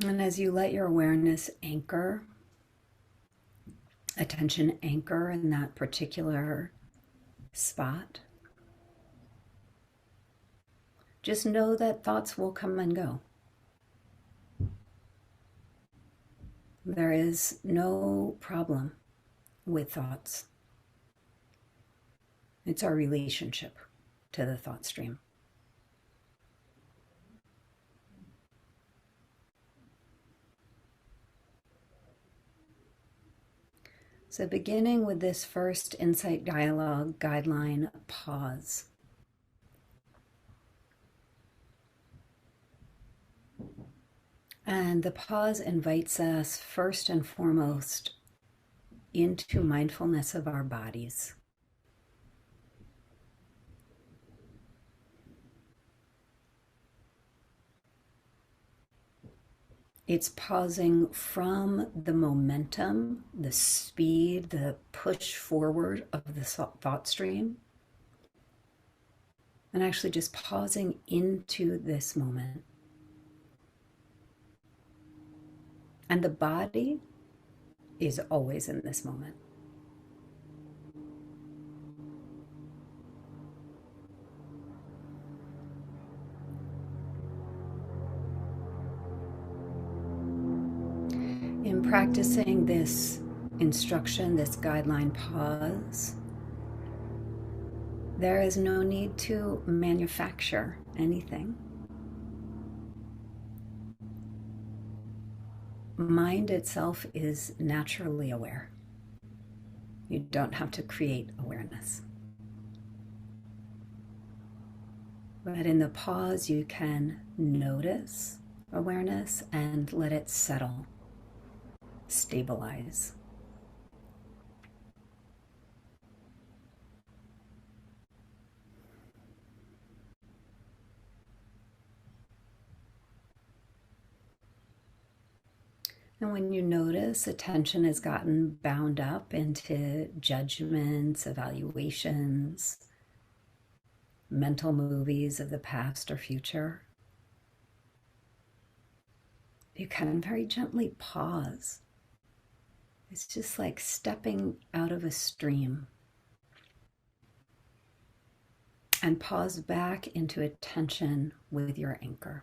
And as you let your awareness anchor, attention anchor in that particular spot, just know that thoughts will come and go. There is no problem with thoughts. It's our relationship to the thought stream. So beginning with this first insight dialogue guideline, pause. And the pause invites us first and foremost into mindfulness of our bodies. It's pausing from the momentum, the speed, the push forward of the thought stream, and actually just pausing into this moment. And the body is always in this moment. In practicing this instruction, this guideline pause, there is no need to manufacture anything. Mind itself is naturally aware. You don't have to create awareness. But in the pause, you can notice awareness and let it settle, stabilize. And when you notice attention has gotten bound up into judgments, evaluations, mental movies of the past or future, you can very gently pause. It's just like stepping out of a stream and pause back into attention with your anchor.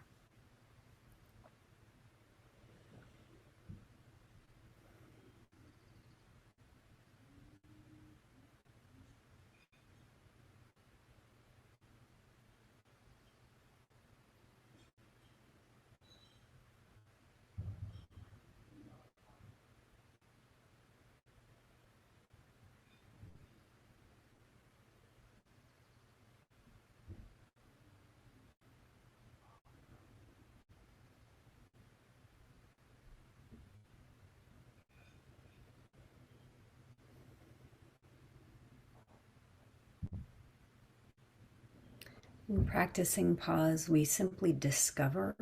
In practicing pause, we simply discover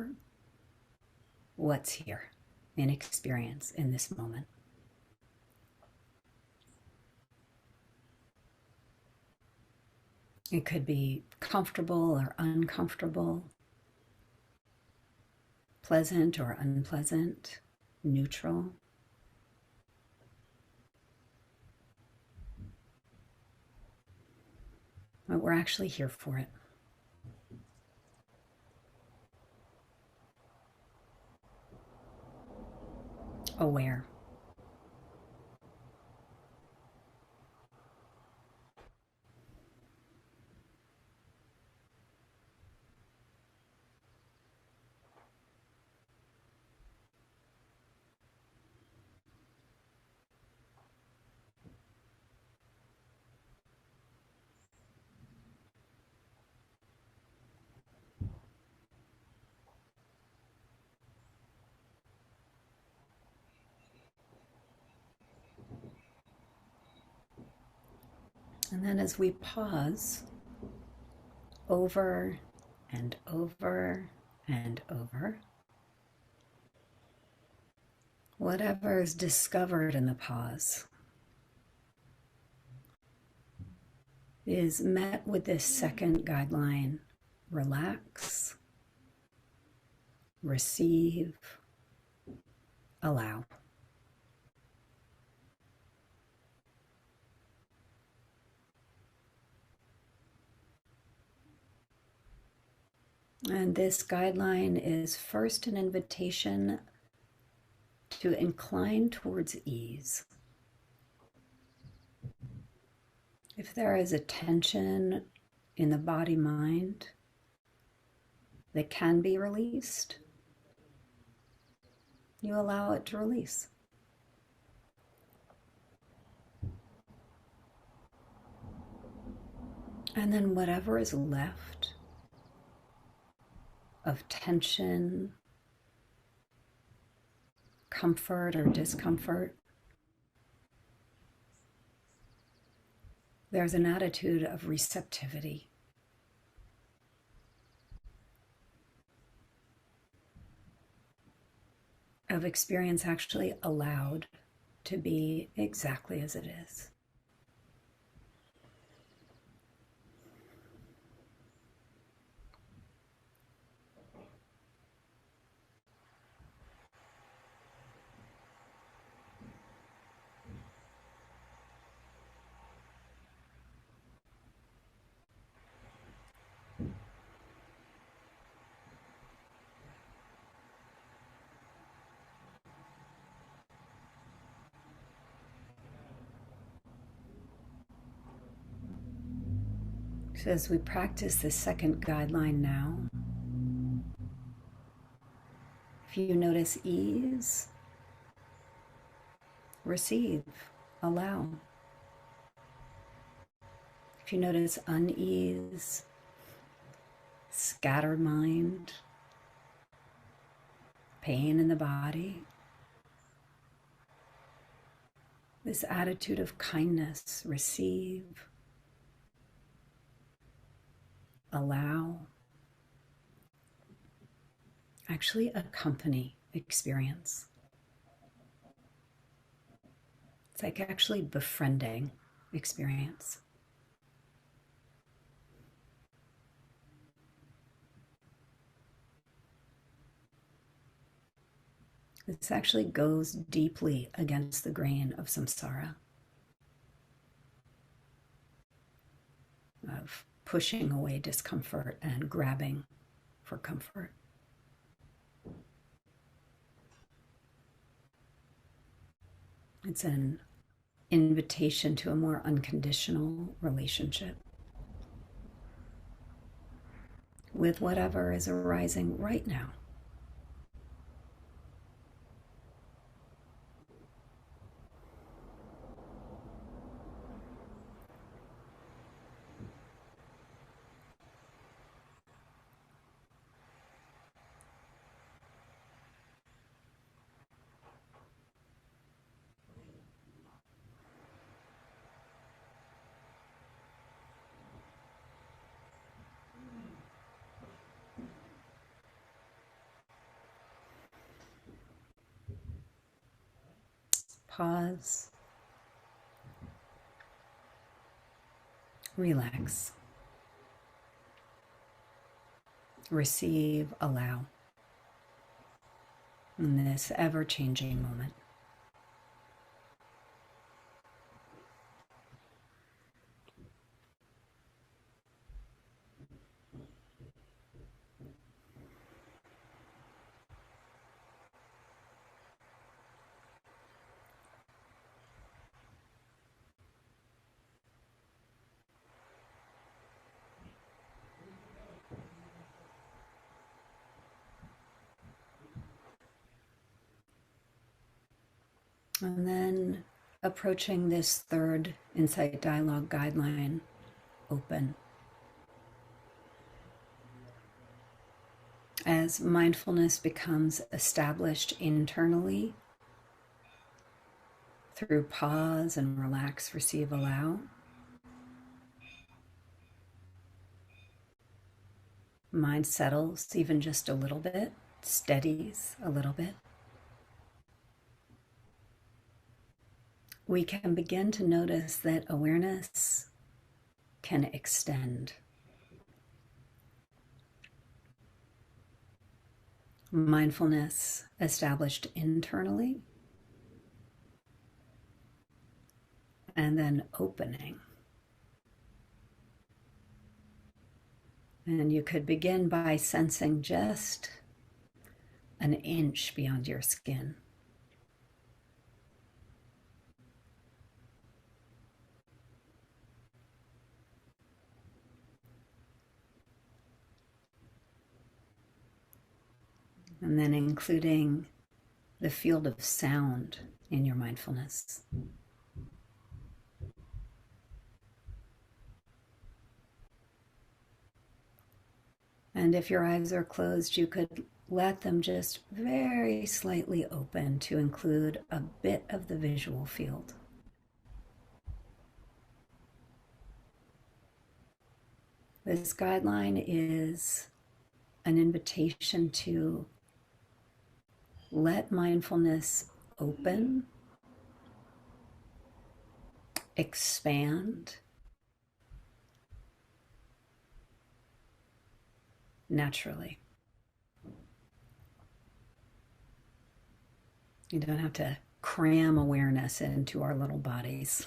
what's here in experience in this moment. It could be comfortable or uncomfortable, pleasant or unpleasant, neutral. But we're actually here for it. Aware. And then as we pause over and over and over, whatever is discovered in the pause is met with this second guideline: relax, receive, allow. And this guideline is first an invitation to incline towards ease. If there is a tension in the body-mind that can be released, you allow it to release. And then whatever is left of tension, comfort or discomfort, there's an attitude of receptivity. Of experience actually allowed to be exactly as it is. So as we practice the second guideline now, if you notice ease, receive, allow. If you notice unease, scattered mind, pain in the body, this attitude of kindness, receive, allow, actually accompany experience. It's like actually befriending experience. This actually goes deeply against the grain of samsara, of pushing away discomfort and grabbing for comfort. It's an invitation to a more unconditional relationship with whatever is arising right now. Pause. Relax. Receive, allow in this ever-changing moment. And then approaching this third Insight Dialogue guideline, open. As mindfulness becomes established internally through pause and relax, receive, allow, mind settles even just a little bit, steadies a little bit. We can begin to notice that awareness can extend. mindfulness established internally, and then opening. And you could begin by sensing just an inch beyond your skin. And then including the field of sound in your mindfulness. And if your eyes are closed, you could let them just very slightly open to include a bit of the visual field. This guideline is an invitation to let mindfulness open, expand naturally. You don't have to cram awareness into our little bodies.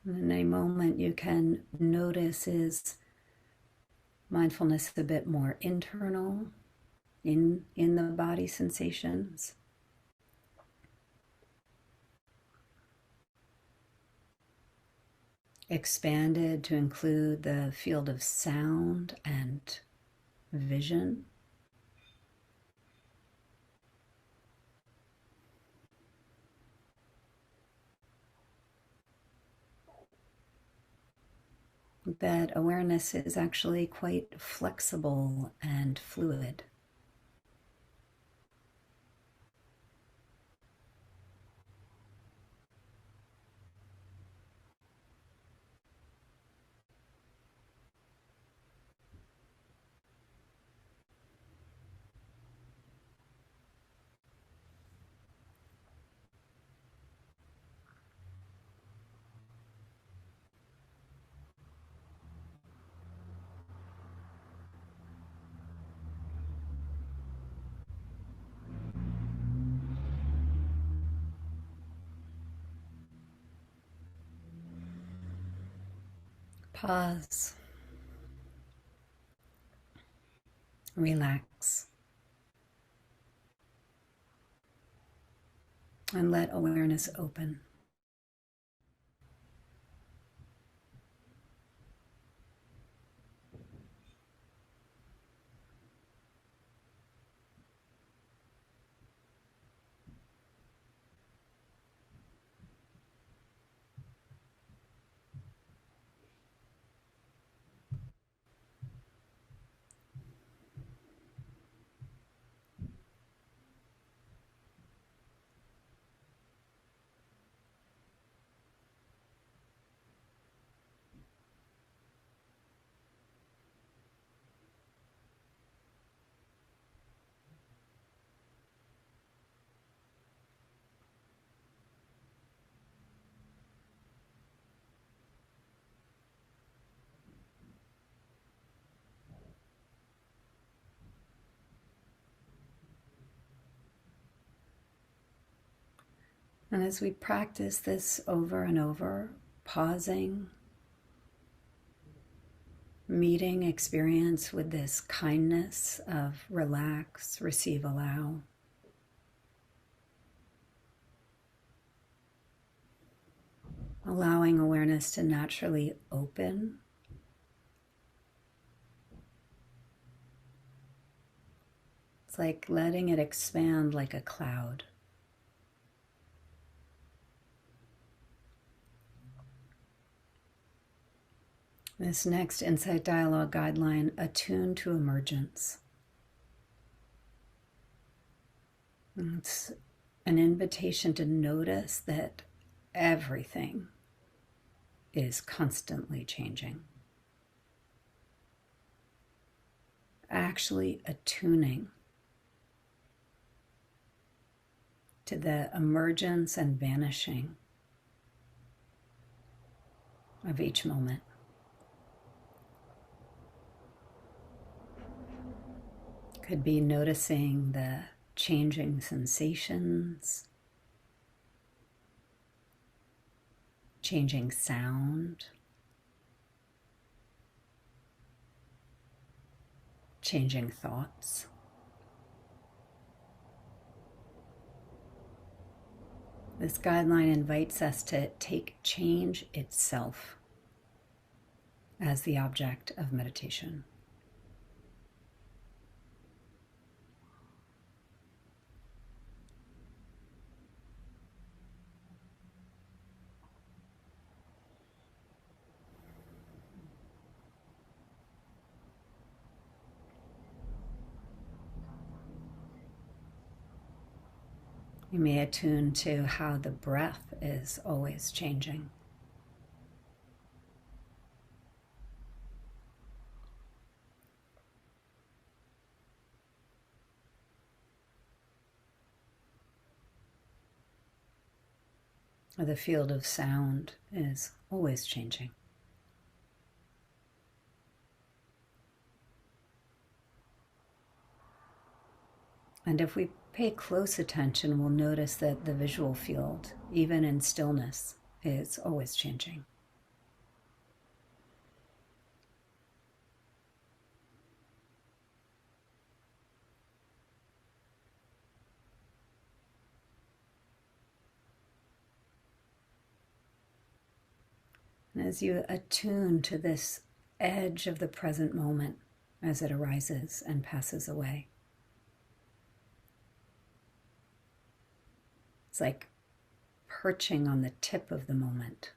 In a moment, you can notice is mindfulness a bit more internal in the body sensations. Expanded to include the field of sound and vision. That awareness is actually quite flexible and fluid. Pause. Relax. And let awareness open. And as we practice this over and over, pausing, meeting experience with this kindness of relax, receive, allow. Allowing awareness to naturally open. It's like letting it expand like a cloud. This next Insight Dialogue guideline, attuned to emergence. It's an invitation to notice that everything is constantly changing. actually attuning to the emergence and vanishing of each moment. Could be noticing the changing sensations, changing sound, changing thoughts. This guideline invites us to take change itself as the object of meditation. You may attune to how the breath is always changing. Or the field of sound is always changing. And if we pay close attention, we'll notice that the visual field, even in stillness, is always changing. And as you attune to this edge of the present moment as it arises and passes away, it's like perching on the tip of the moment.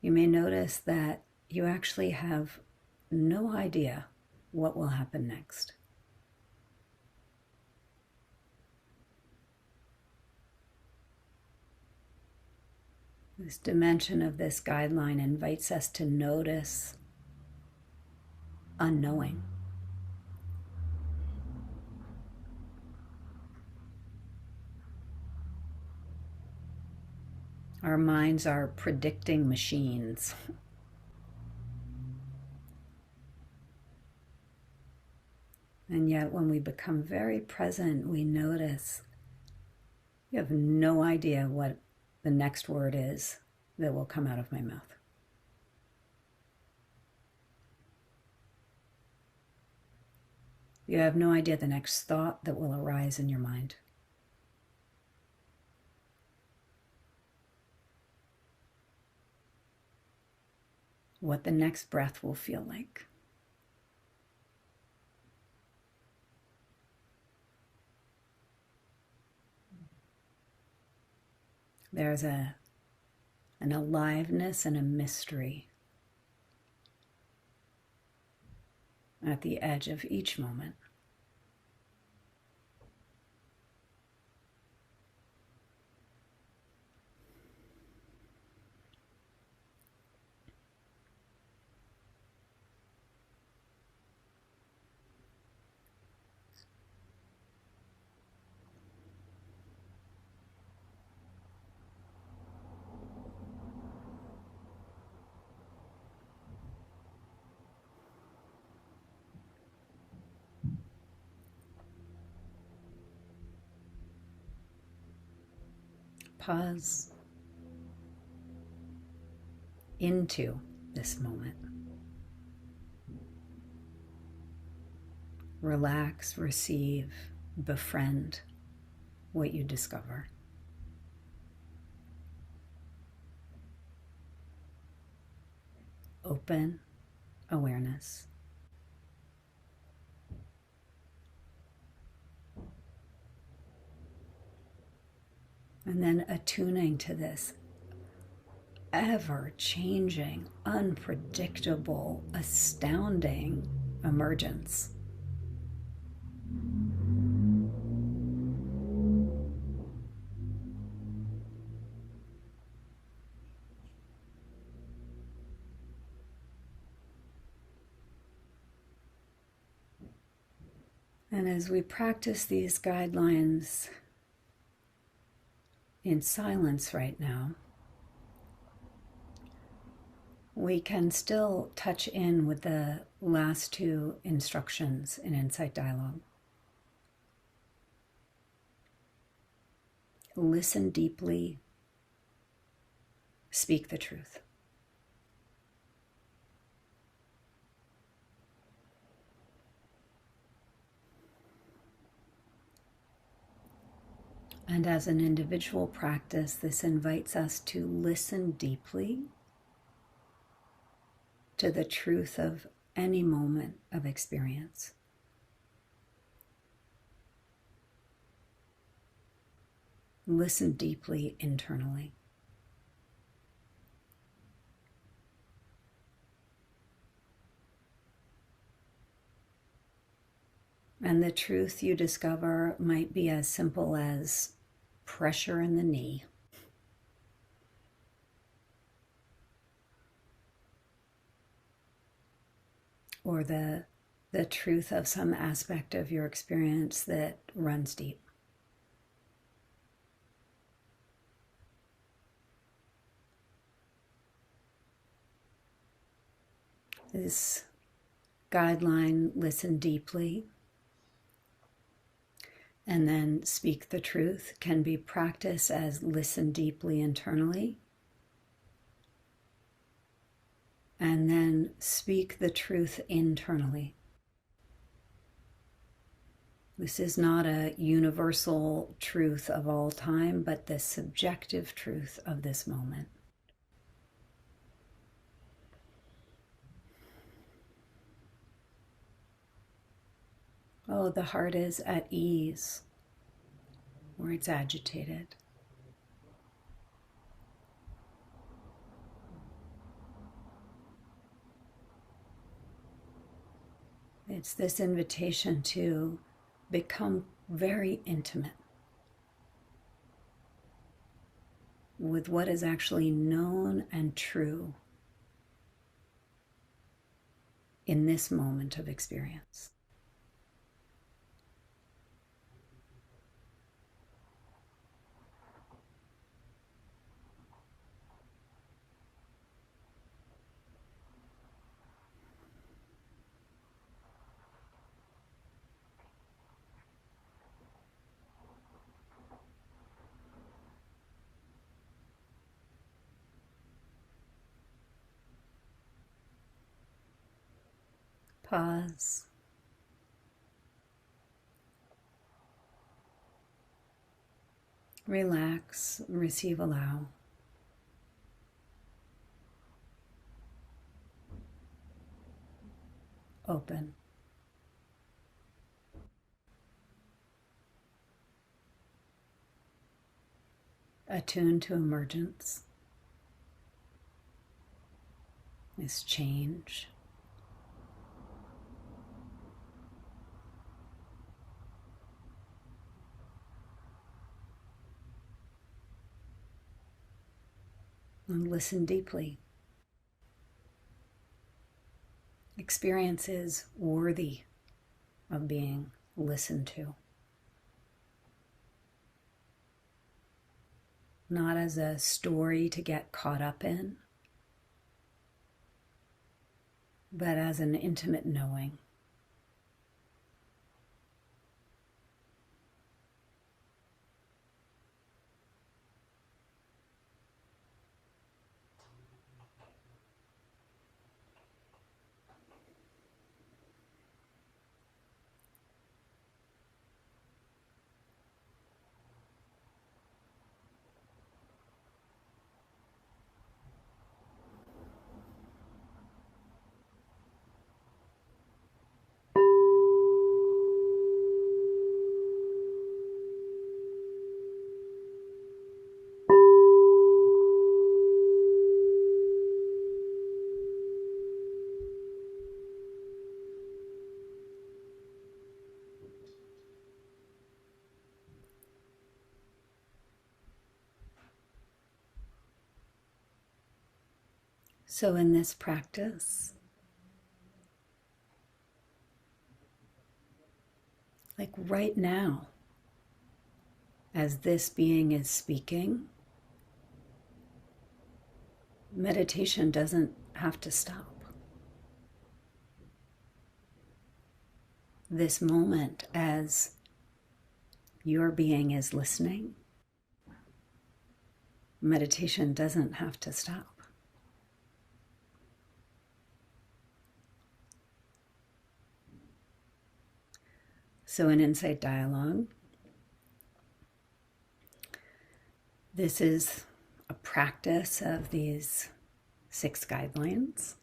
You may notice that you actually have no idea what will happen next. This dimension of this guideline invites us to notice unknowing. Our minds are predicting machines. And yet when we become very present, we notice you have no idea what the next word is that will come out of my mouth. You have no idea the next thought that will arise in your mind. What the next breath will feel like. There's an aliveness and a mystery at the edge of each moment. Pause into this moment. Relax, receive, befriend what you discover. Open awareness. And then attuning to this ever-changing, unpredictable, astounding emergence. And as we practice these guidelines in silence right now, we can still touch in with the last two instructions in Insight Dialogue. Listen deeply, speak the truth. And as an individual practice, this invites us to listen deeply to the truth of any moment of experience. Listen deeply internally. And the truth you discover might be as simple as pressure in the knee, or the truth of some aspect of your experience that runs deep. This guideline, listen deeply, and then speak the truth, can be practiced as listen deeply internally, and then speak the truth internally. This is not a universal truth of all time, but the subjective truth of this moment. Oh, the heart is at ease, or it's agitated. It's this invitation to become very intimate with what is actually known and true in this moment of experience. Pause. Relax, receive, allow. Open. Attune to emergence, this change. And listen deeply. Experience is worthy of being listened to. Not as a story to get caught up in, but as an intimate knowing. So in this practice, Like right now, as this being is speaking, meditation doesn't have to stop. This moment, as your being is listening, meditation doesn't have to stop. So in Insight Dialogue, this is a practice of these 6 guidelines.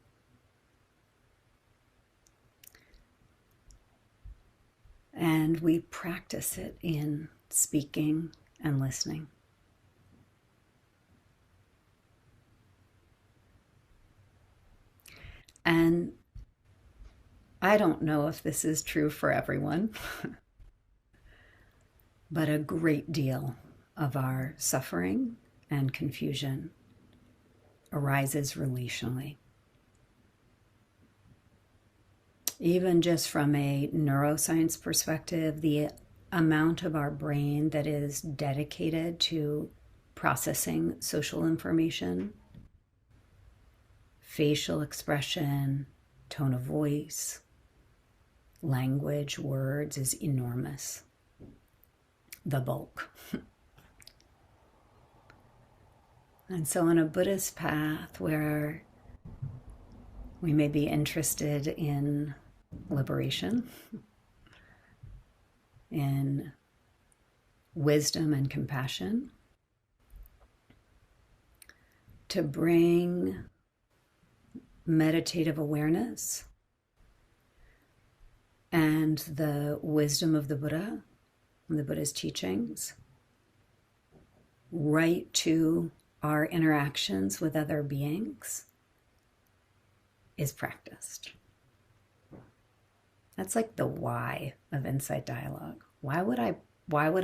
And we practice it in speaking and listening. And I don't know if this is true for everyone, but a great deal of our suffering and confusion arises relationally. Even just from a neuroscience perspective, the amount of our brain that is dedicated to processing social information, facial expression, tone of voice, language, words is enormous. The bulk. And so on a Buddhist path where we may be interested in liberation, in wisdom and compassion, to bring meditative awareness and the wisdom of the Buddha and the Buddha's teachings right to our interactions with other beings is practiced. That's like the why of Insight Dialogue. Why would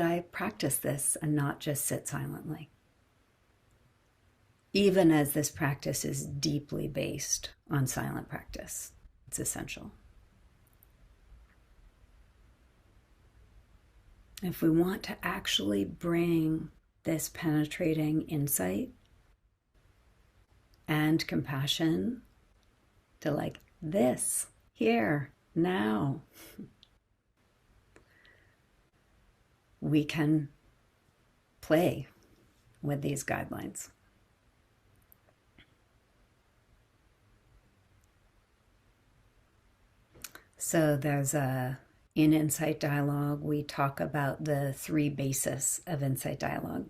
I practice this and not just sit silently? Even as this practice is deeply based on silent practice, it's essential. If we want to actually bring this penetrating insight and compassion to like this, here, now, we can play with these guidelines. So in Insight Dialogue, we talk about the 3 bases of Insight Dialogue.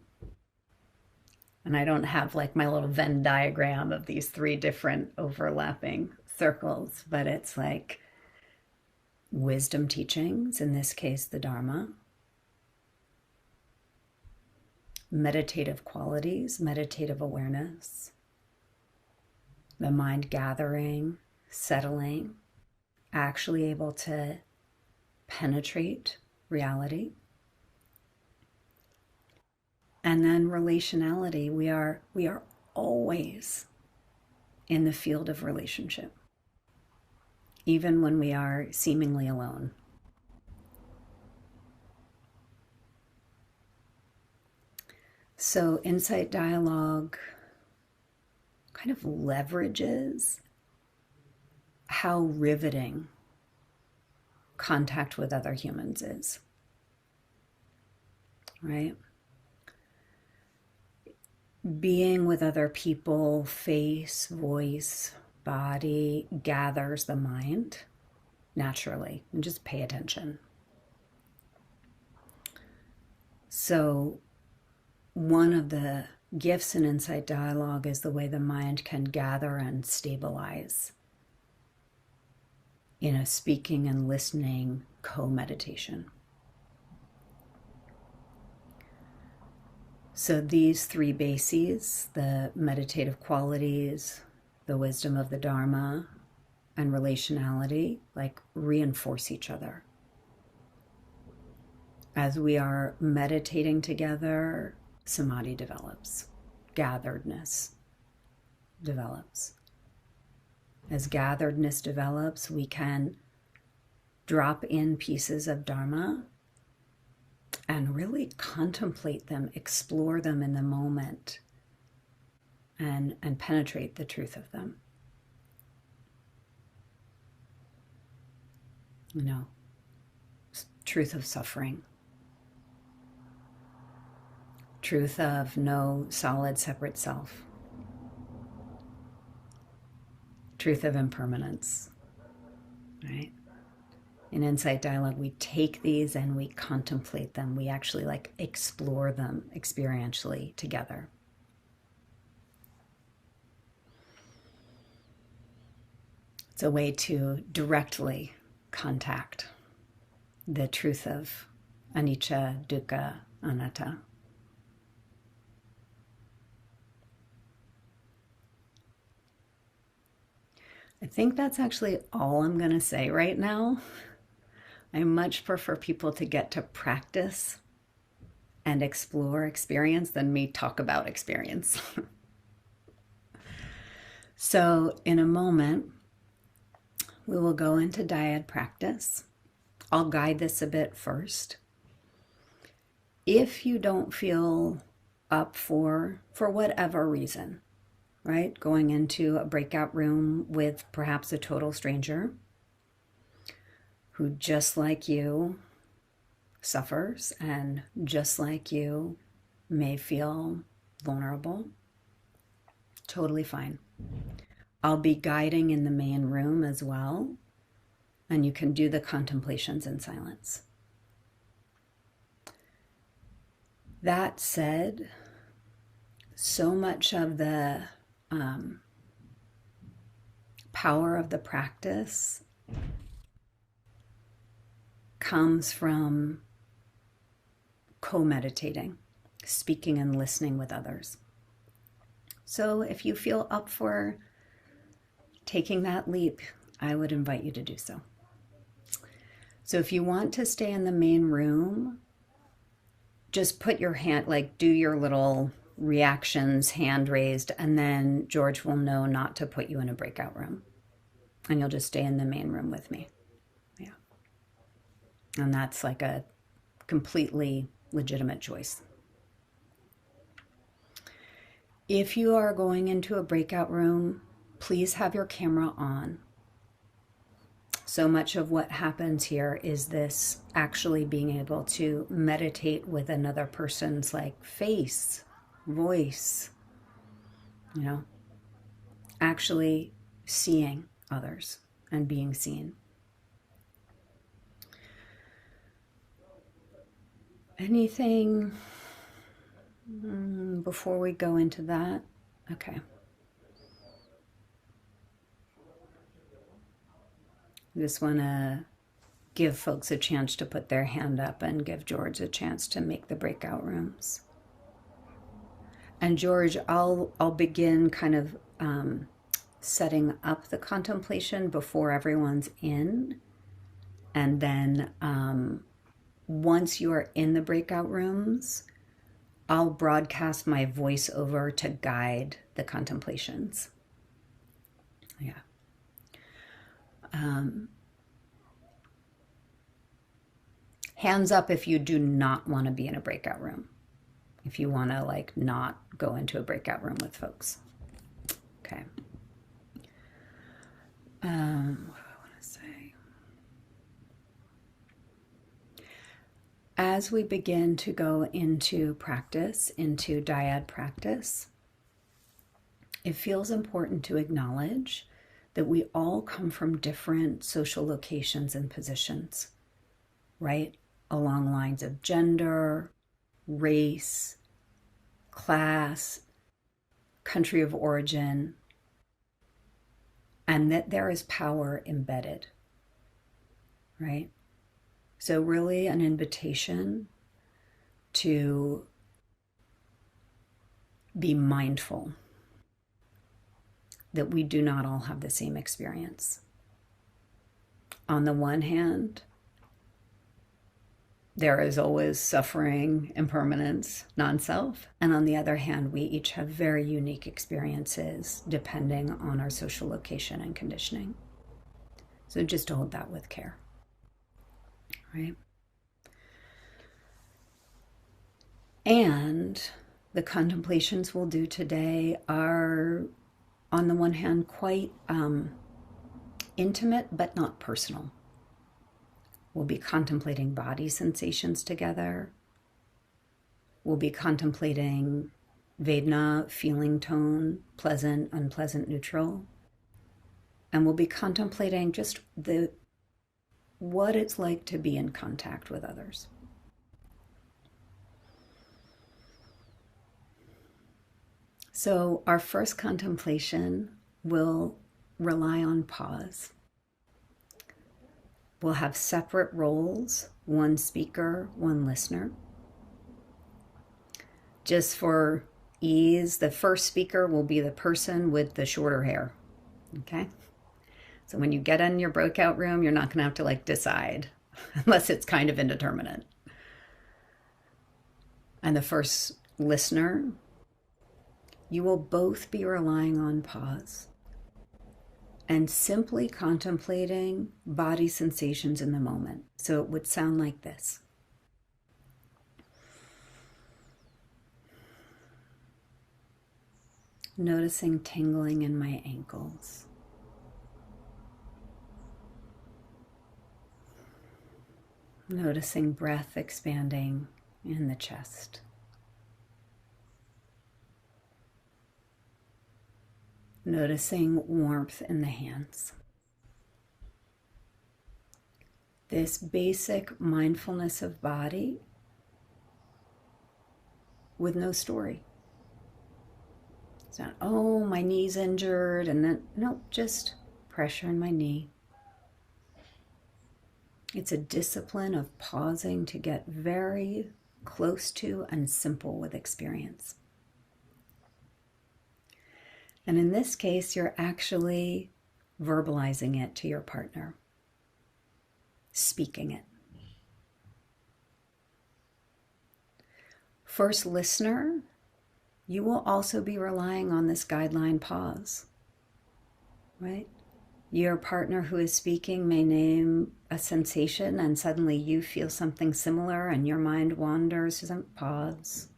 And I don't have like my little Venn diagram of these 3 different overlapping circles, but it's like wisdom teachings, in this case, the Dharma, meditative qualities, meditative awareness, the mind gathering, settling, actually able to penetrate reality. And then relationality, we are always in the field of relationship, even when we are seemingly alone. So Insight Dialogue kind of leverages how riveting contact with other humans is, right? Being with other people, face, voice, body, gathers the mind naturally, and just pay attention. So one of the gifts in Insight Dialogue is the way the mind can gather and stabilize in a speaking and listening co-meditation. So these 3 bases, the meditative qualities, the wisdom of the Dharma, and relationality, like reinforce each other. As we are meditating together, samadhi develops, gatheredness develops. As gatheredness develops, we can drop in pieces of Dharma and really contemplate them, explore them in the moment, and penetrate the truth of them. You know, truth of suffering, truth of no solid separate self, truth of impermanence, right? In Insight Dialogue, we take these and we contemplate them. We actually like explore them experientially together. It's a way to directly contact the truth of anicca, dukkha, anatta. I think that's actually all I'm going to say right now. I much prefer people to get to practice and explore experience than me talk about experience. So in a moment, we will go into dyad practice. I'll guide this a bit first. If you don't feel up for whatever reason, right, going into a breakout room with perhaps a total stranger who just like you suffers and just like you may feel vulnerable, totally fine. I'll be guiding in the main room as well, and you can do the contemplations in silence. That said, so much of the power of the practice comes from co-meditating, speaking and listening with others. So if you feel up for taking that leap, I would invite you to do so. So if you want to stay in the main room, just put your hand, like do your little reactions, hand raised, and then George will know not to put you in a breakout room. And you'll just stay in the main room with me. Yeah. And that's like a completely legitimate choice. If you are going into a breakout room, please have your camera on. So much of what happens here is this actually being able to meditate with another person's like face, voice, you know, actually seeing others and being seen. Anything before we go into that? Okay. I just want to give folks a chance to put their hand up and give George a chance to make the breakout rooms. And George, I'll begin kind of setting up the contemplation before everyone's in. And then once you are in the breakout rooms, I'll broadcast my voiceover to guide the contemplations. Yeah. Hands up if you do not want to be in a breakout room. If you want to like not go into a breakout room with folks. Okay. What do I want to say? As we begin to go into practice, into dyad practice, it feels important to acknowledge that we all come from different social locations and positions, right? Along lines of gender, race, class, country of origin, and that there is power embedded, right? So really an invitation to be mindful that we do not all have the same experience. On the one hand, there is always suffering, impermanence, non-self. And on the other hand, we each have very unique experiences depending on our social location and conditioning. So just hold that with care, right? And the contemplations we'll do today are, on the one hand, quite intimate but not personal. We'll be contemplating body sensations together. We'll be contemplating Vedana, feeling tone, pleasant, unpleasant, neutral. And we'll be contemplating just what it's like to be in contact with others. So our first contemplation will rely on pause. We'll have separate roles, one speaker, one listener. Just for ease, the first speaker will be the person with the shorter hair. Okay? So when you get in your breakout room, you're not going to have to decide unless it's kind of indeterminate. And the first listener, you will both be relying on pause and simply contemplating body sensations in the moment. So it would sound like this. Noticing tingling in my ankles. Noticing breath expanding in the chest. Noticing warmth in the hands. This basic mindfulness of body with no story. It's not, oh, my knee's injured, and then, no, just pressure in my knee. It's a discipline of pausing to get very close to and simple with experience. And in this case, you're actually verbalizing it to your partner, speaking it. First listener, you will also be relying on this guideline pause, right? Your partner who is speaking may name a sensation and suddenly you feel something similar and your mind wanders. Just pause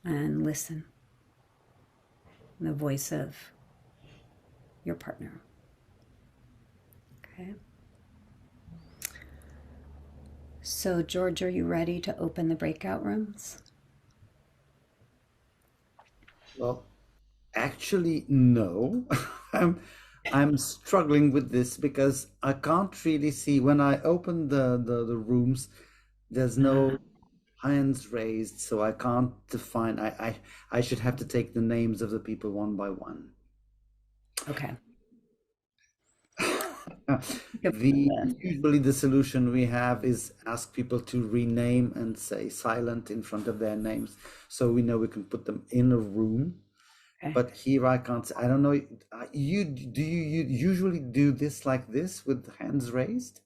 and listen. The voice of your partner. Okay. So, George, are you ready to open the breakout rooms? Well, actually, no. I'm struggling with this because I can't really see when I open the rooms, there's Ah, no hands raised, so I can't define. I should have to take the names of the people one by one. okay. The usually the solution we have is ask people to rename and say silent in front of their names, so we know we can put them in a room. Okay. But here I can't say, I don't know. You usually do this like this with hands raised?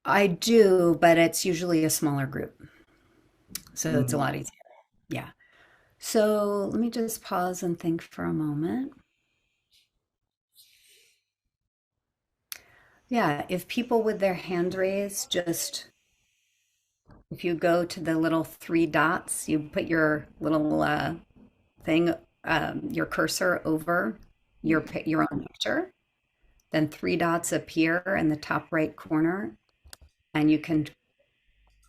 I do, but it's usually a smaller group. So it's a Mm. lot easier. Yeah. So let me just pause and think for a moment. Yeah, if people with their hand raised, just if you go to the little three dots, you put your little thing, your cursor over your own picture, then three dots appear in the top right corner, and you can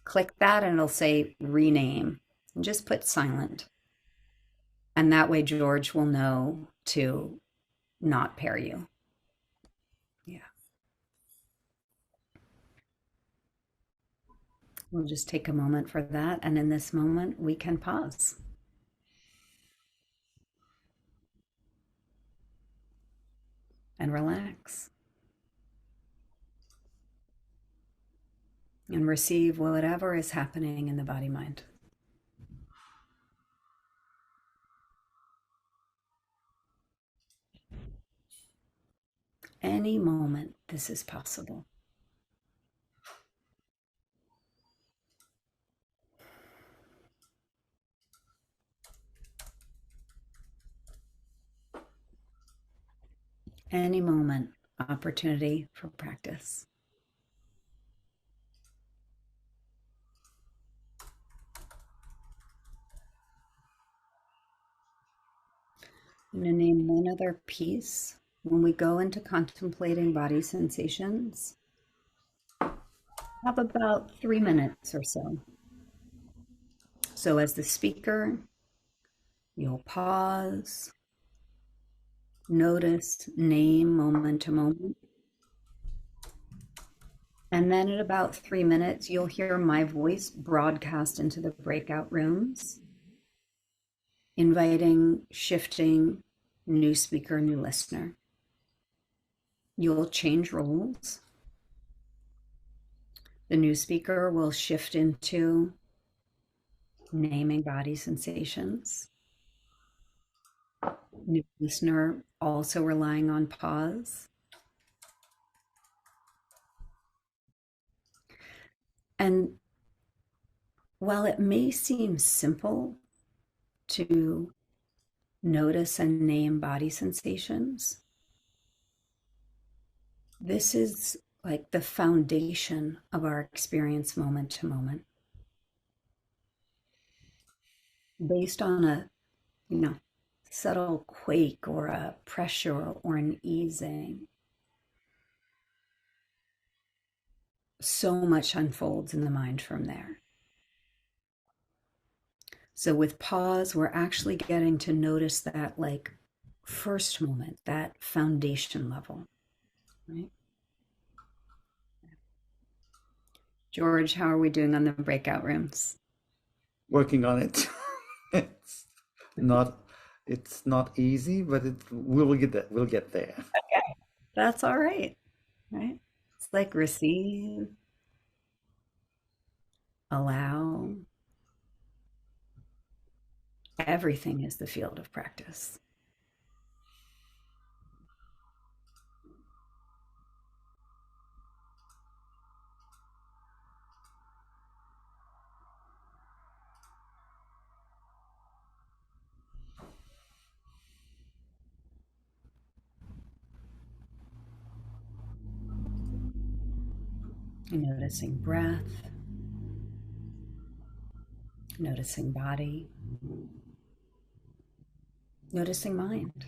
click that and it'll say rename. And just put silent. And that way George will know to not pair you. Yeah. We'll just take a moment for that. And in this moment, we can pause and relax and receive whatever is happening in the body mind. Any moment, this is possible. Any moment, opportunity for practice. I'm going to name one other piece. When we go into contemplating body sensations, have about 3 minutes or so. So, as the speaker, you'll pause, notice, name moment to moment. And then at about 3 minutes, you'll hear my voice broadcast into the breakout rooms, inviting, shifting, new speaker, new listener. You'll change roles. The new speaker will shift into naming body sensations. New listener also relying on pause. And while it may seem simple to notice and name body sensations, this is like the foundation of our experience moment to moment, based on a, you know, subtle quake or a pressure or an easing. So much unfolds in the mind from there. So with pause, we're actually getting to notice that like first moment, that foundation level, right? George, how are we doing on the breakout rooms? Working on it. It's not it's not easy, but we will get there. We'll get there. That's all right, right? It's like receive, allow. Everything is the field of practice. Noticing breath, noticing body, noticing mind.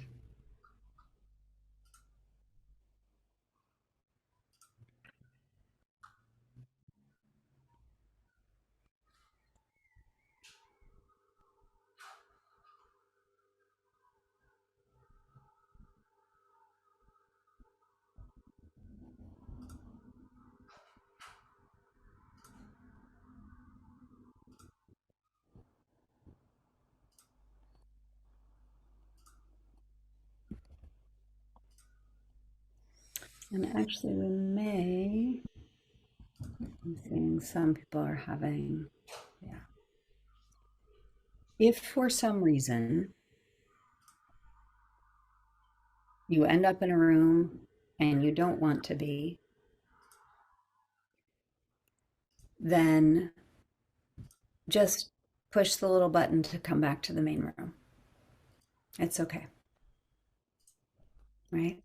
And actually, we may, I'm seeing some people are having, yeah. If for some reason you end up in a room and you don't want to be, then just push the little button to come back to the main room. It's okay, right?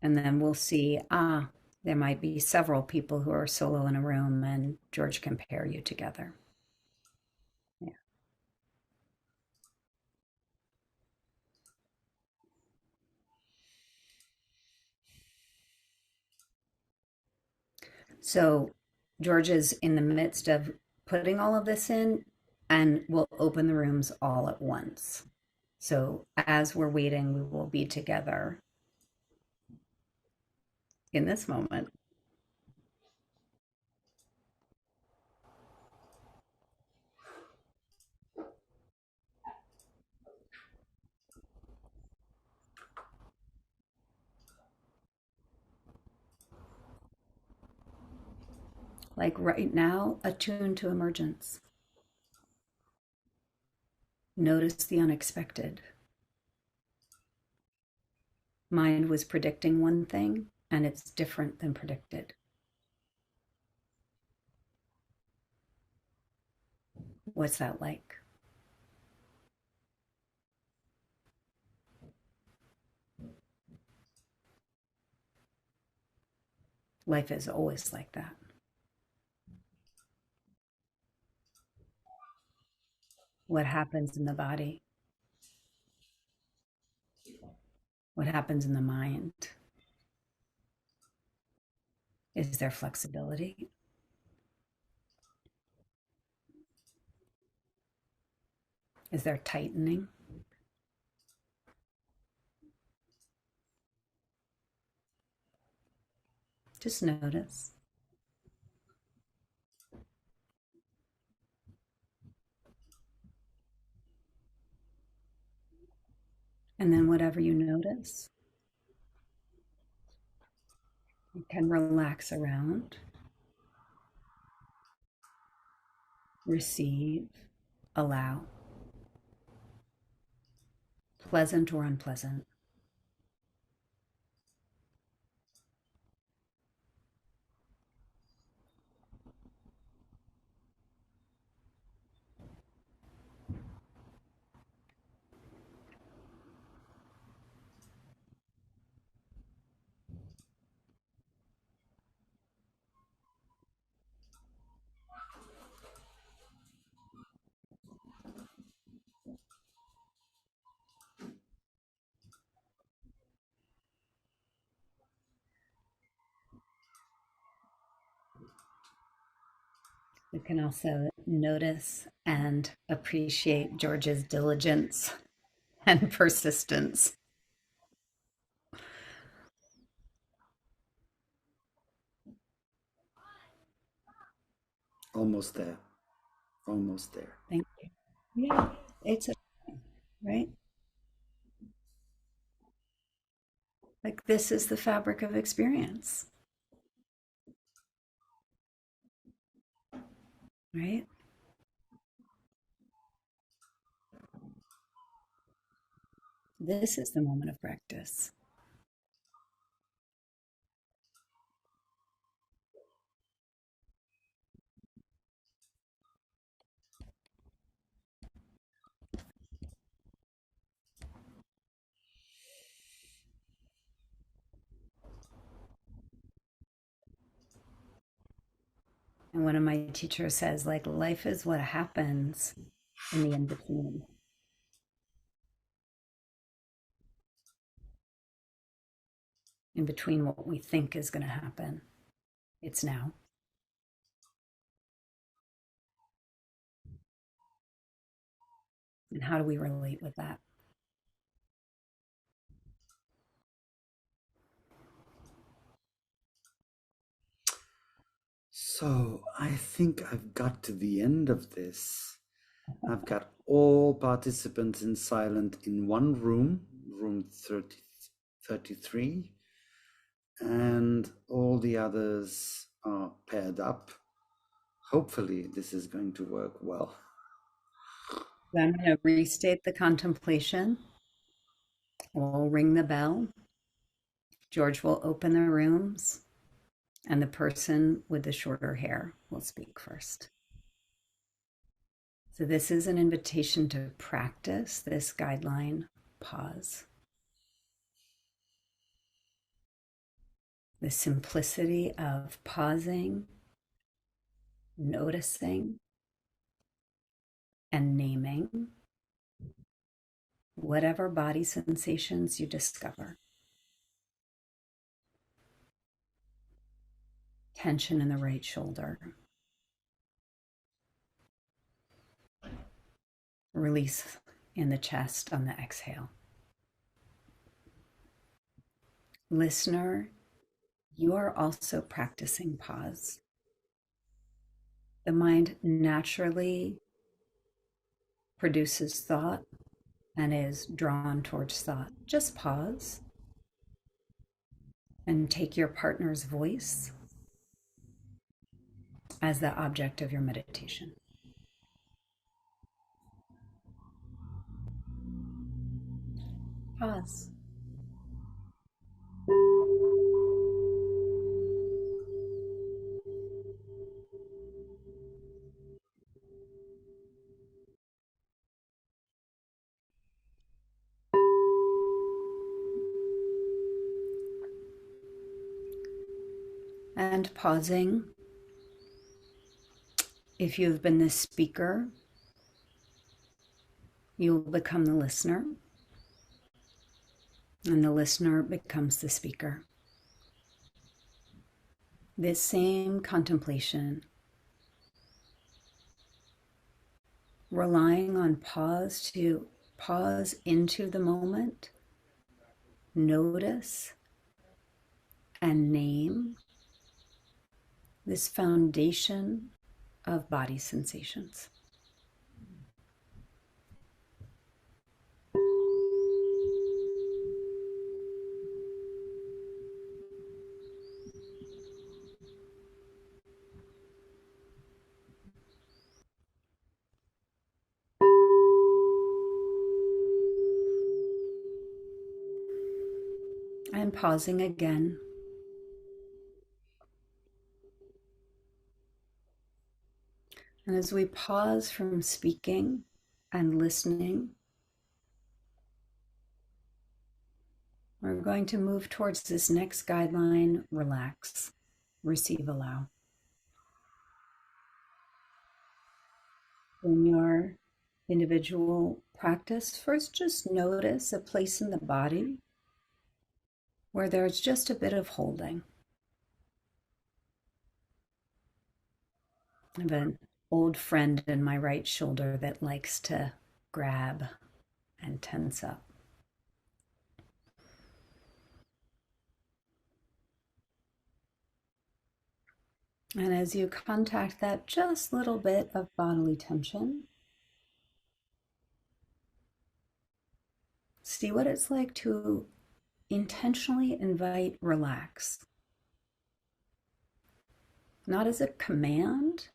And then we'll see, there might be several people who are solo in a room and George can pair you together. Yeah. So George is in the midst of putting all of this in, and we'll open the rooms all at once. So as we're waiting, we will be together in this moment. Like right now, attuned to emergence. Notice the unexpected. Mind was predicting one thing, and it's different than predicted. What's that like? Life is always like that. What happens in the body? What happens in the mind? Is there flexibility? Is there tightening? Just notice. And then whatever you notice, you can relax around, receive, allow, pleasant or unpleasant. You can also notice and appreciate George's diligence and persistence. Almost there. Almost there. Thank you. Yeah, it's a right. Like this is the fabric of experience, right? This is the moment of practice. And one of my teachers says, like, life is what happens in the in between, in between what we think is going to happen. It's now. And how do we relate with that? So I think I've got to the end of this. I've got all participants in silent in one room, room 33, and all the others are paired up. Hopefully, this is going to work well. So I'm going to restate the contemplation. We'll ring the bell. George will open the rooms, and the person with the shorter hair will speak first. So, this is an invitation to practice this guideline pause. The simplicity of pausing, noticing, and naming whatever body sensations you discover. Tension in the right shoulder. Release in the chest on the exhale. Listener, you are also practicing pause. The mind naturally produces thought and is drawn towards thought. Just pause and take your partner's voice as the object of your meditation. Pause. And pausing, if you've been the speaker, You'll become the listener, and the listener becomes the speaker. This same contemplation, relying on pause to pause into the moment, notice, and name this foundation of body sensations. And pausing again. And as we pause from speaking and listening, we're going to move towards this next guideline: relax, receive, allow. In your individual practice, first just notice a place in the body where there's just a bit of holding. I have an old friend in my right shoulder that likes to grab and tense up. And as you contact that just little bit of bodily tension, see what it's like to intentionally invite relax. Not as a command,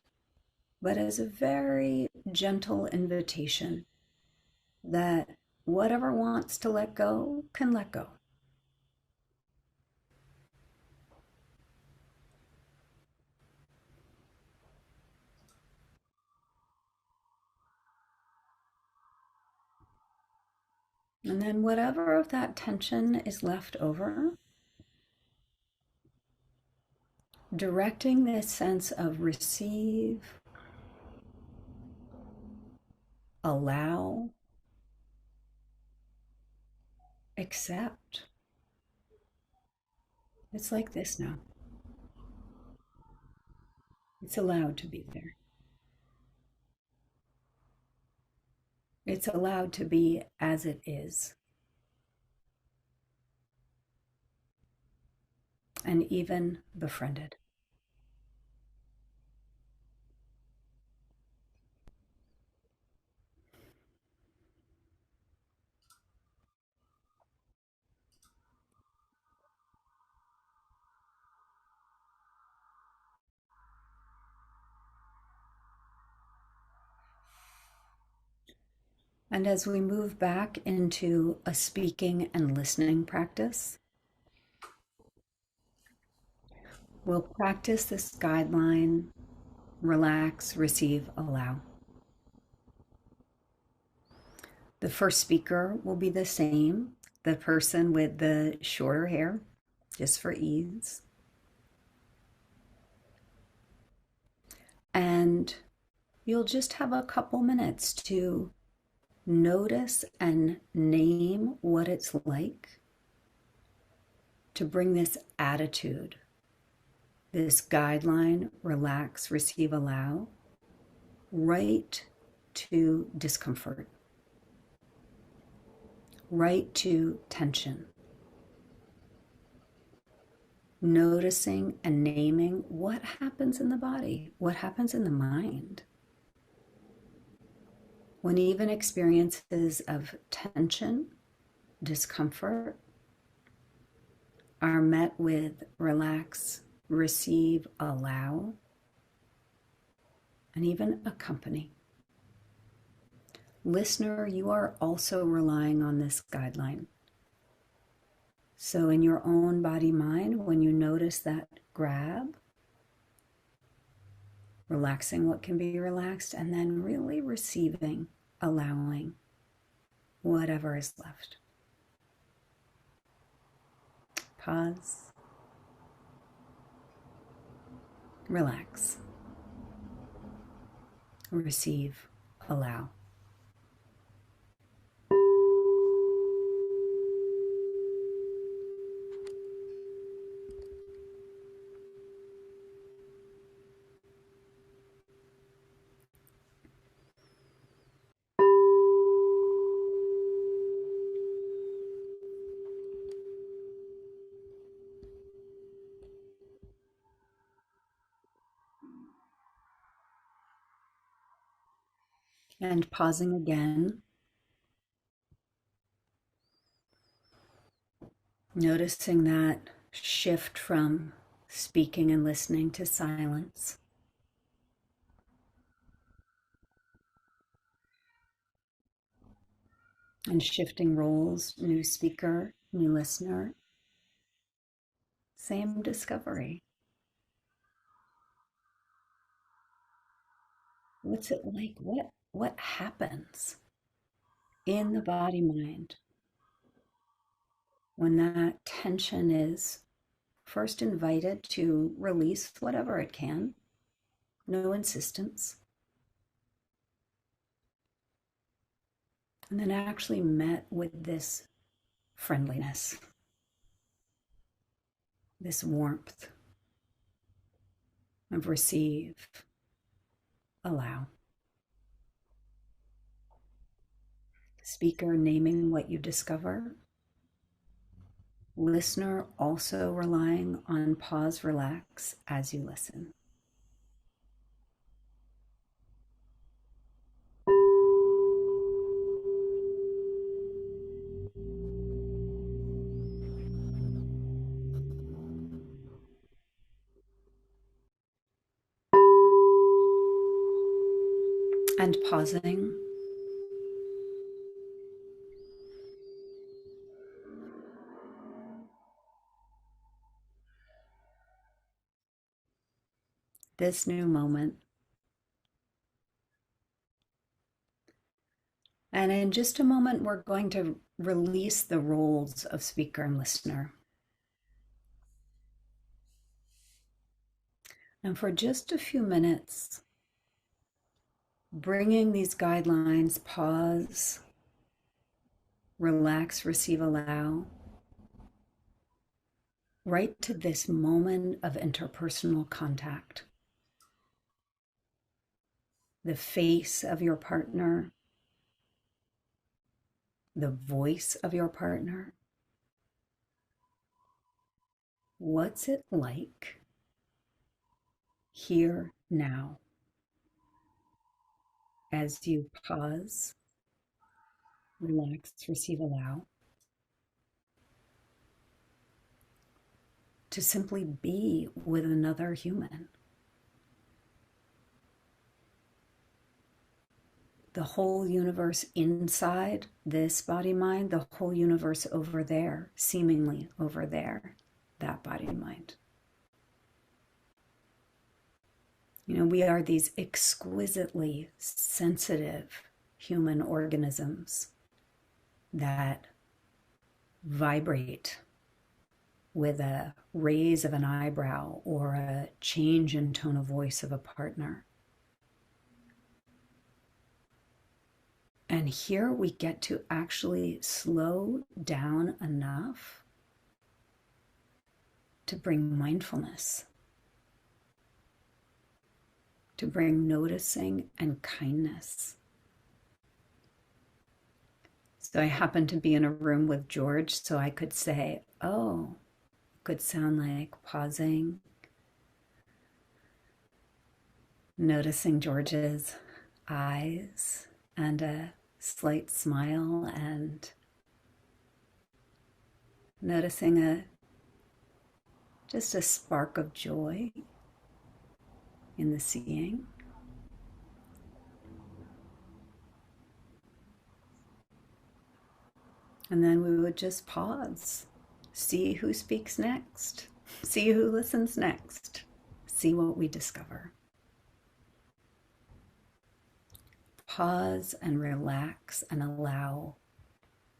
but as a very gentle invitation that whatever wants to let go can let go. And then whatever of that tension is left over, directing this sense of receive, allow, accept. It's like this now. It's allowed to be there. It's allowed to be as it is. And even befriended. And as we move back into a speaking and listening practice, we'll practice this guideline: relax, receive, allow. The first speaker will be the same, the person with the shorter hair, just for ease. And you'll just have a couple minutes to notice and name what it's like to bring this attitude, this guideline: relax, receive, allow, right to discomfort, right to tension. Noticing and naming what happens in the body, what happens in the mind. When even experiences of tension, discomfort are met with relax, receive, allow, and even accompany. Listener, you are also relying on this guideline. So in your own body-mind, when you notice that grab, relaxing what can be relaxed, and then really receiving, allowing whatever is left. Pause. Relax. Receive, allow. And pausing again, noticing that shift from speaking and listening to silence. And shifting roles, new speaker, new listener, same discovery. What's it like? What happens in the body mind when that tension is first invited to release whatever it can, no insistence, and then actually met with this friendliness, this warmth of receive, allow. Speaker naming what you discover. Listener also relying on pause, relax as you listen. And pausing. This new moment. And in just a moment, we're going to release the roles of speaker and listener. And for just a few minutes, bringing these guidelines, pause, relax, receive, allow, right to this moment of interpersonal contact. The face of your partner, the voice of your partner. What's it like here now as you pause, relax, receive, allow, to simply be with another human? The whole universe inside this body mind, the whole universe over there, seemingly over there, that body mind. You know, we are these exquisitely sensitive human organisms that vibrate with a raise of an eyebrow or a change in tone of voice of a partner. And here we get to actually slow down enough to bring mindfulness, to bring noticing and kindness. So I happened to be in a room with George, so I could say, oh, could sound like pausing, noticing George's eyes and a slight smile, and noticing just a spark of joy in the seeing. And then we would just pause, see who speaks next, see who listens next, see what we discover. Pause and relax and allow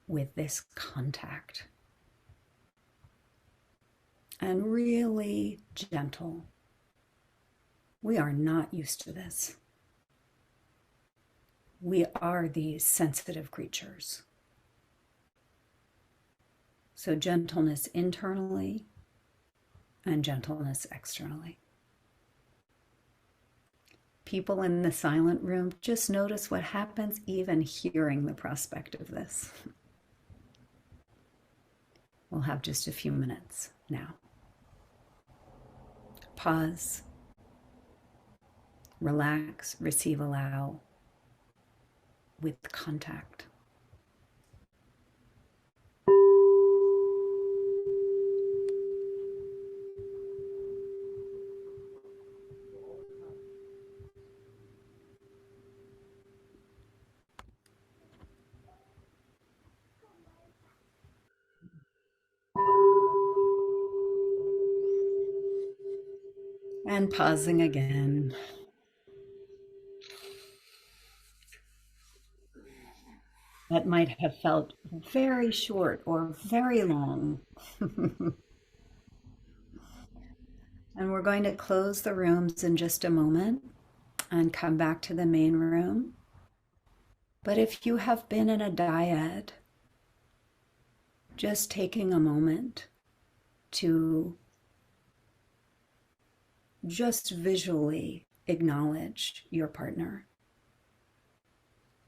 with this contact. And really gentle. We are not used to this. We are these sensitive creatures. So gentleness internally and gentleness externally. People in the silent room, just notice what happens even hearing the prospect of this. We'll have just a few minutes now. Pause, relax, receive, allow, with contact. And pausing again. That might have felt very short or very long. And we're going to close the rooms in just a moment and come back to the main room. But if you have been in a dyad, just taking a moment to just visually acknowledge your partner.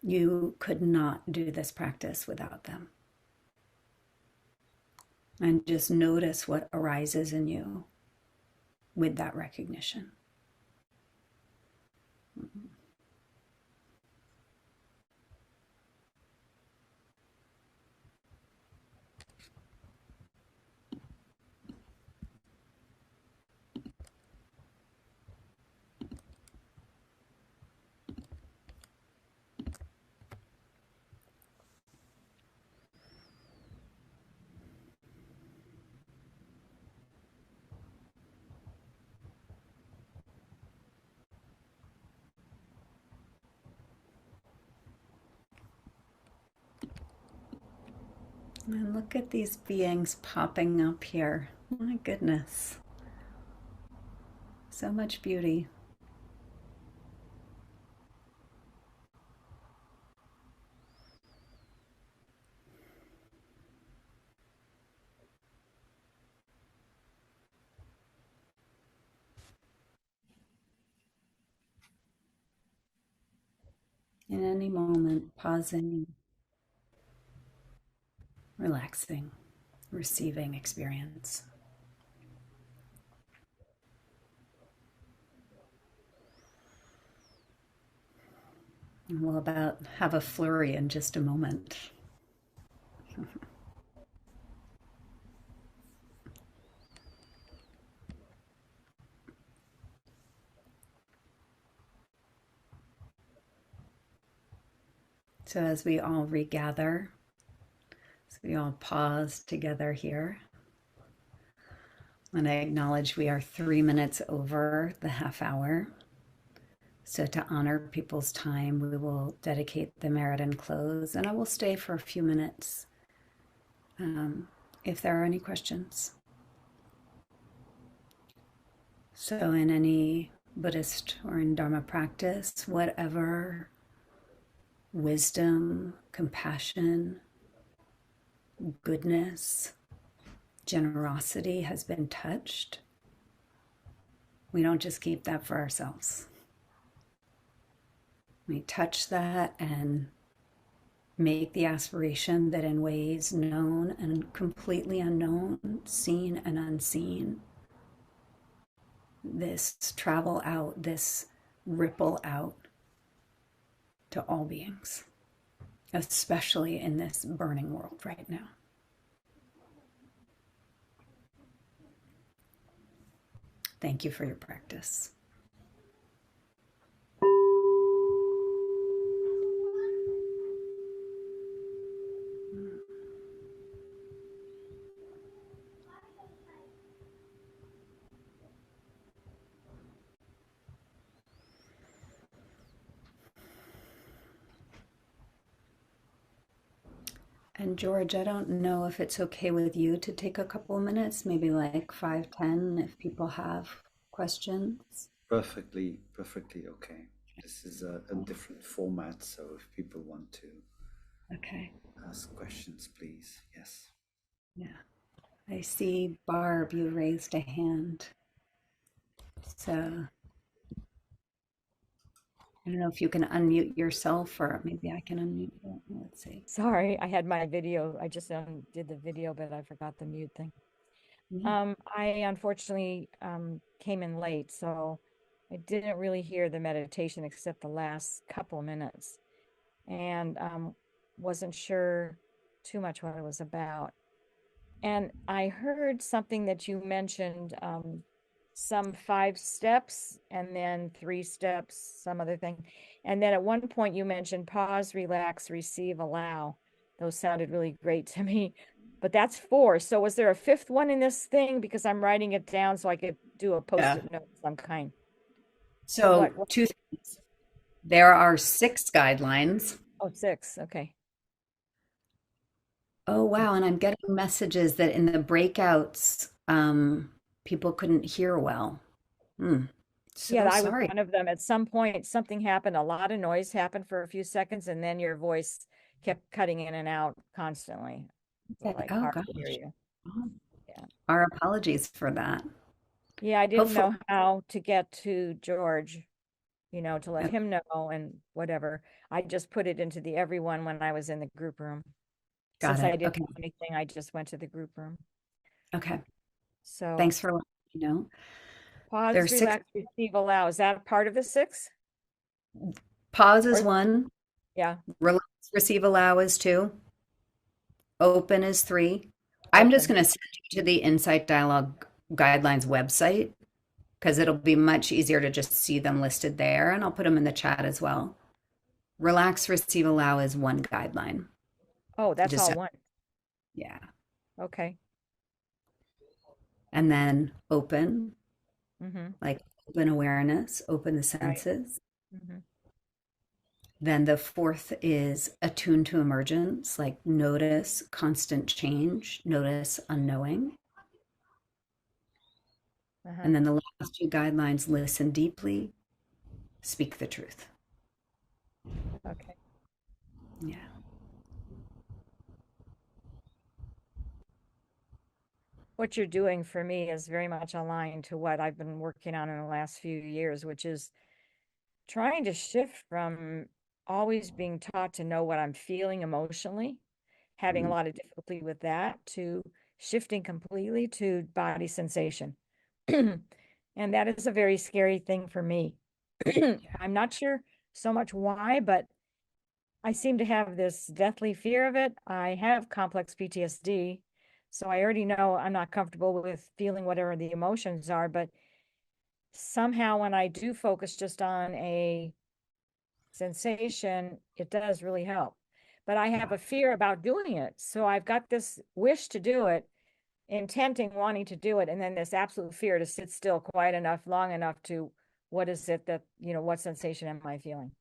You could not do this practice without them. And just notice what arises in you with that recognition. And look at these beings popping up here. My goodness. So much beauty. In any moment, pausing, relaxing, receiving experience. And we'll about have a flurry in just a moment. So as we all regather, so we all pause together here. And I acknowledge we are 3 minutes over the half hour. So to honor people's time, we will dedicate the merit and close. And I will stay for a few minutes if there are any questions. So in any Buddhist or in Dharma practice, whatever wisdom, compassion, goodness, generosity has been touched, we don't just keep that for ourselves. We touch that and make the aspiration that in ways known and completely unknown, seen and unseen, this travel out, this ripple out to all beings, especially in this burning world right now. Thank you for your practice. And George, I don't know if it's okay with you to take a couple of minutes, maybe like 5, 10, if people have questions. Perfectly okay. This is a different format, so if people want to Okay. ask questions, please. Yes. Yeah. I see Barb, you raised a hand. So I don't know if you can unmute yourself or maybe I can unmute you. Let's see. Sorry, I had my video. I just did the video, but I forgot the mute thing. I unfortunately came in late, so I didn't really hear the meditation except the last couple of minutes. and wasn't sure too much what it was about. And I heard something that you mentioned, some 5 steps and then 3 steps, some other thing. And then at one point you mentioned pause, relax, receive, allow. Those sounded really great to me. But that's 4. So was there a 5th one in this thing? Because I'm writing it down so I could do a Yeah. post-it note of some kind. So What? two things. There are 6 guidelines. Oh, 6. Okay. Oh, wow. And I'm getting messages that in the breakouts, people couldn't hear well. Hmm. Yeah, So I was sorry. one of them. At some point, something happened, a lot of noise happened for a few seconds, and then your voice kept cutting in and out constantly. So Okay. like Oh, hard gosh. to hear you. Oh, Yeah. our apologies for that. Yeah, I didn't Hopefully, know how to get to George, to let oh, him know and whatever. I just put it into the everyone when I was in the group room. got Since I it. didn't Okay. know anything, I just went to the group room. Okay. So Thanks for letting me know. There are pause, 6. relax, receive, allow. Is that part of the 6? Pause is Or 1. yeah, Relax, receive, allow is 2. Open is 3. I'm just open. going to send you to the Insight Dialogue Guidelines website because it'll be much easier to just see them listed there. And I'll put them in the chat as well. Relax, receive, allow is 1 guideline. Oh, that's Just, all one. yeah. Okay. And then open, Mm-hmm. like open awareness, open the Right. senses. Mm-hmm. Then the 4th is attune to emergence, like notice constant change, notice unknowing. Uh-huh. And then the last 2 guidelines listen deeply, speak the truth. Okay. Yeah. What you're doing for me is very much aligned to what I've been working on in the last few years, which is trying to shift from always being taught to know what I'm feeling emotionally, having a Mm, lot of difficulty with that, to shifting completely to body sensation. And that is a very scary thing for me. yeah. I'm not sure so much why, but I seem to have this deathly fear of it. I have complex PTSD, so I already know I'm not comfortable with feeling whatever the emotions are, but somehow when I do focus just on a sensation, it does really help. But I have Yeah. a fear about doing it. So I've got this wish to do it, intenting wanting to do it, and then this absolute fear to sit still quiet enough, long enough to what is it that, what sensation am I feeling?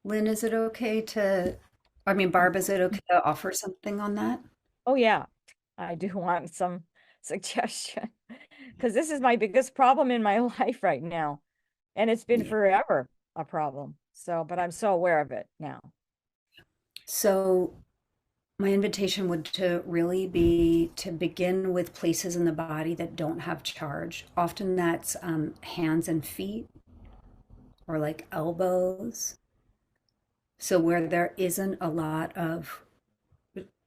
Lynn, is it okay to, I mean, Barb, is it okay to offer something on that? Oh, yeah, I do want some suggestion because this is my biggest problem in my life right now. And it's been Yeah. forever a problem. So, but I'm so aware of it now. So my invitation would to really be to begin with places in the body that don't have charge. Often that's hands and feet or like elbows. So where there isn't a lot of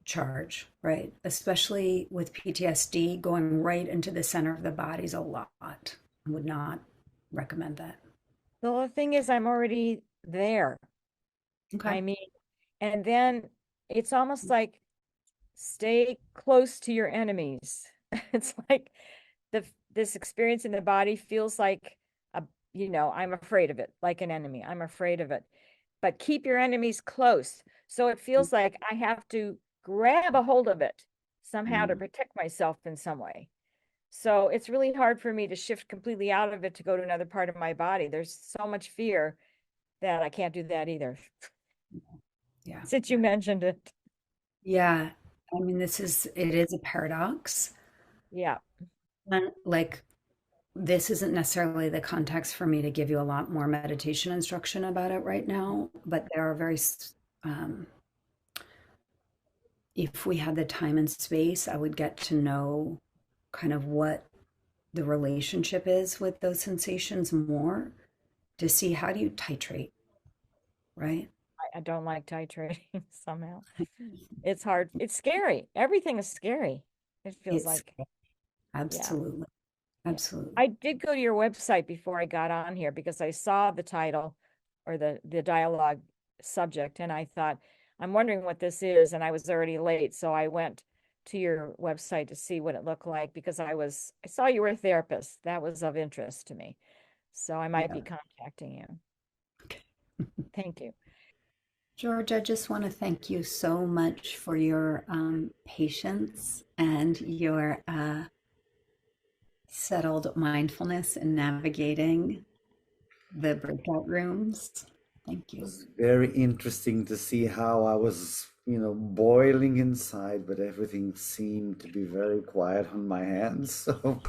charge, right? Especially with PTSD, going right into the center of the body is a lot. I would not recommend that. The only thing is, I'm already there. Okay. I mean, and then it's almost like stay close to your enemies. It's like this experience in the body feels like I'm afraid of it, like an enemy. I'm afraid of it. But keep your enemies close. So it feels like I have to grab a hold of it somehow to Mm. protect myself in some way. So it's really hard for me to shift completely out of it to go to another part of my body. There's so much fear that I can't do that either, Yeah. since you mentioned it. Yeah. I mean, it is a paradox. Yeah. And like, this isn't necessarily the context for me to give you a lot more meditation instruction about it right now, but there are um, if we had the time and space, I would get to know kind of what the relationship is with those sensations more to see how do you titrate, right? I don't like titrating somehow. It's hard. It's scary. Everything is scary. It feels It's like, yeah. absolutely, Yeah. absolutely. I did go to your website before I got on here because I saw the title or the dialogue subject, and I thought, I'm wondering what this is, and I was already late, so I went to your website to see what it looked like because I saw you were a therapist. That was of interest to me. So I might be Yeah. contacting you. Thank you. George, I just want to thank you so much for your patience and your settled mindfulness in navigating the breakout rooms. Thank It you. was very interesting to see how I was, boiling inside, but everything seemed to be very quiet on my hands. So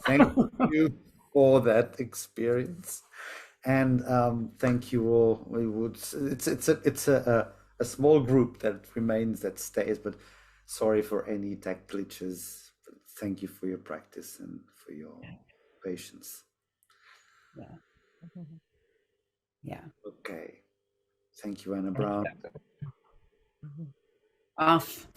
thank you for that experience. And thank you all. We would. It's a small group that remains, that stays. But sorry for any tech glitches. But thank you for your practice and for your patience. Yeah. Mhm. Yeah. Okay. Thank you, Anna Brown. Mhm. Off.